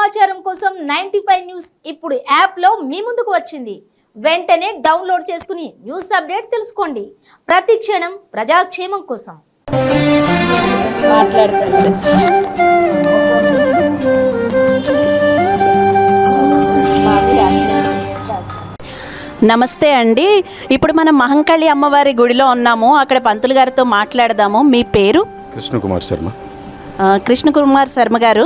సమాచారం కోసం 95 న్యూస్ ఇప్పుడు యాప్లో మీ ముందుకు వచ్చింది. వెంటనే డౌన్లోడ్ చేసుకుని న్యూస్ అప్డేట్ తెలుసుకోండి. ప్రతి క్షణం ప్రజాక్షేమం కోసం. నమస్తే అండి. ఇప్పుడు మనం మహంకాళి అమ్మవారి గుడిలో ఉన్నాము. అక్కడ పంతులు గారితో మాట్లాడదాము. మీ పేరు? కృష్ణకుమార్ శర్మ. కృష్ణకుమార్ శర్మ గారు,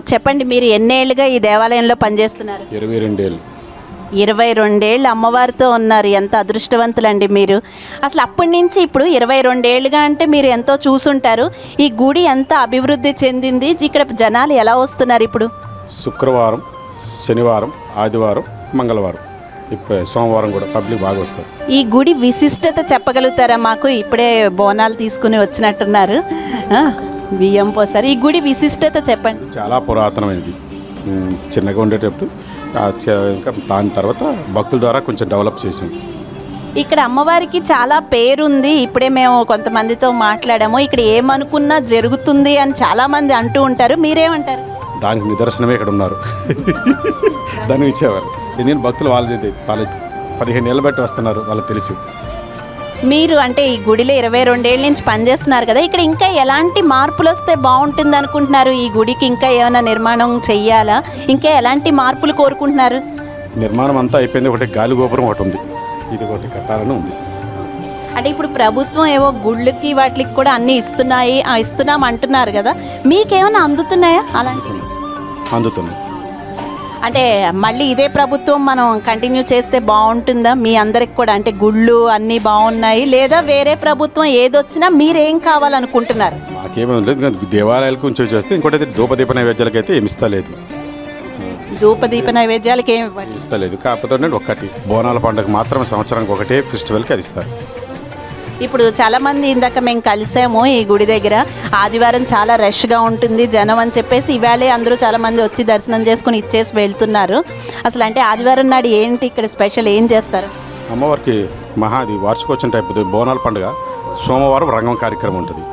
చెప్పండి, మీరు ఎన్నేళ్ళుగా ఈ దేవాలయంలో పనిచేస్తున్నారు? 22 ఏళ్ళు. 22 ఏళ్ళు అమ్మవారితో ఉన్నారు. ఎంత అదృష్టవంతులండి మీరు. అసలు అప్పటి నుంచి ఇప్పుడు 22 ఏళ్ళుగా అంటే మీరు ఎంతో చూసుంటారు. ఈ గుడి ఎంత అభివృద్ధి చెందింది? ఇక్కడ జనాలు ఎలా వస్తున్నారు? ఇప్పుడు శుక్రవారం, శనివారం, ఆదివారం, మంగళవారం, ఇప్పుడు సోమవారం కూడా పబ్లిక్ బాగా వస్తారు. ఈ గుడి విశిష్టత చెప్పగలుగుతారా మాకు? ఇప్పుడే బోనాలు తీసుకుని వచ్చినట్టున్నారు, బియ్యం పోసారు. ఈ గుడి విశిష్టత చెప్పండి. చాలా పురాతనమైనది. చిన్నగా ఉండేటప్పుడు ఇంకా దాని తర్వాత భక్తుల ద్వారా కొంచెం డెవలప్ చేసాం. ఇక్కడ అమ్మవారికి చాలా పేరుంది. ఇప్పుడే మేము కొంతమందితో మాట్లాడాము. ఇక్కడ ఏమనుకున్నా జరుగుతుంది అని చాలామంది అంటూ ఉంటారు. మీరేమంటారు? దానికి నిదర్శనమే ఇక్కడ ఉన్నారు. దాన్ని ఇచ్చేవారు. ఎందుకంటే భక్తులు వాళ్ళ 15 ఏళ్ళ బట్టి వస్తున్నారు, వాళ్ళకి తెలుసు. మీరు అంటే ఈ గుడిలో 22 ఏళ్ళ నుంచి పనిచేస్తున్నారు కదా, ఇక్కడ ఇంకా ఎలాంటి మార్పులు వస్తే బాగుంటుంది అనుకుంటున్నారు? ఈ గుడికి ఇంకా ఏమైనా నిర్మాణం చెయ్యాలా? ఇంకా ఎలాంటి మార్పులు కోరుకుంటున్నారు? నిర్మాణం అంతా అయిపోయింది. ఒకటి గాలి గోపురం ఒకటి ఉంది, ఇది ఒకటి కట్టాలని ఉంది. అంటే ఇప్పుడు ప్రభుత్వం ఏవో గుళ్ళకి వాటికి కూడా అన్నీ ఇస్తున్నాం అంటున్నారు కదా, మీకేమైనా అందుతున్నాయా? అలాంటివి అందుతుంది. అంటే మళ్ళీ ఇదే ప్రభుత్వం మనం కంటిన్యూ చేస్తే బాగుంటుందా మీ అందరికి కూడా? అంటే గుళ్ళు అన్నీ బాగున్నాయి, లేదా వేరే ప్రభుత్వం ఏదొచ్చినా మీరేం కావాలనుకుంటున్నారు? మాకేమీ లేదు. దేవాలయాలకు కొంచెం చేస్తే ఇంకోటి ధూపదీప నైవేద్యాలకు అయితే ఏమి ఇస్తలేదు. ధూపదీప నైవేద్యాలకు ఏమి ఇస్తలేదు. కాకపోతే ఒకటి బోనాల పండుగ మాత్రం సంవత్సరానికి ఒకటే ఫెస్టివల్కి అది ఇస్తారు. ఇప్పుడు చాలామంది ఇందాక మేము కలిసాము ఈ గుడి దగ్గర, ఆదివారం చాలా రష్గా ఉంటుంది జనం అని చెప్పేసి ఇవాళే అందరూ చాలామంది వచ్చి దర్శనం చేసుకుని ఇచ్చేసి వెళ్తున్నారు. అసలు అంటే ఆదివారం నాడు ఏంటి ఇక్కడ స్పెషల్, ఏం చేస్తారు? అమ్మవారికి మహాది వార్షికోత్సవం టైప్ బోనాల పండుగ. సోమవారం రంగం కార్యక్రమం ఉంటుంది.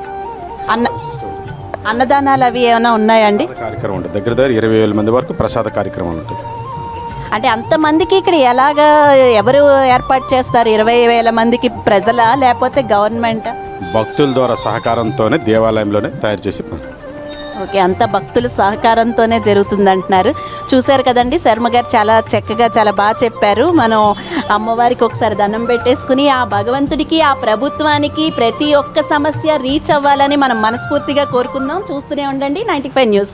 అన్నదానాలు అవి ఏమైనా ఉన్నాయండి? కార్యక్రమం ఉంటుంది. దగ్గర 20,000 మంది వరకు ప్రసాద కార్యక్రమం ఉంటుంది. అంటే అంతమందికి ఇక్కడ ఎలాగా ఎవరు ఏర్పాటు చేస్తారు? 20,000 మందికి ప్రజలా లేకపోతే గవర్నమెంట్? భక్తుల ద్వారా సహకారంతోనే దేవాలయంలోనే తయారు చేసి. ఓకే, అంత భక్తుల సహకారంతోనే జరుగుతుంది అంటున్నారు. చూశారు కదండి, శర్మ గారు చాలా చక్కగా చాలా బాగా చెప్పారు. మనం అమ్మవారికి ఒకసారి దండం పెట్టేసుకుని ఆ భగవంతుడికి ఆ ప్రభుత్వానికి ప్రతి ఒక్క సమస్య రీచ్ అవ్వాలని మనం మనస్ఫూర్తిగా కోరుకుందాం. చూస్తూనే ఉండండి 95 న్యూస్.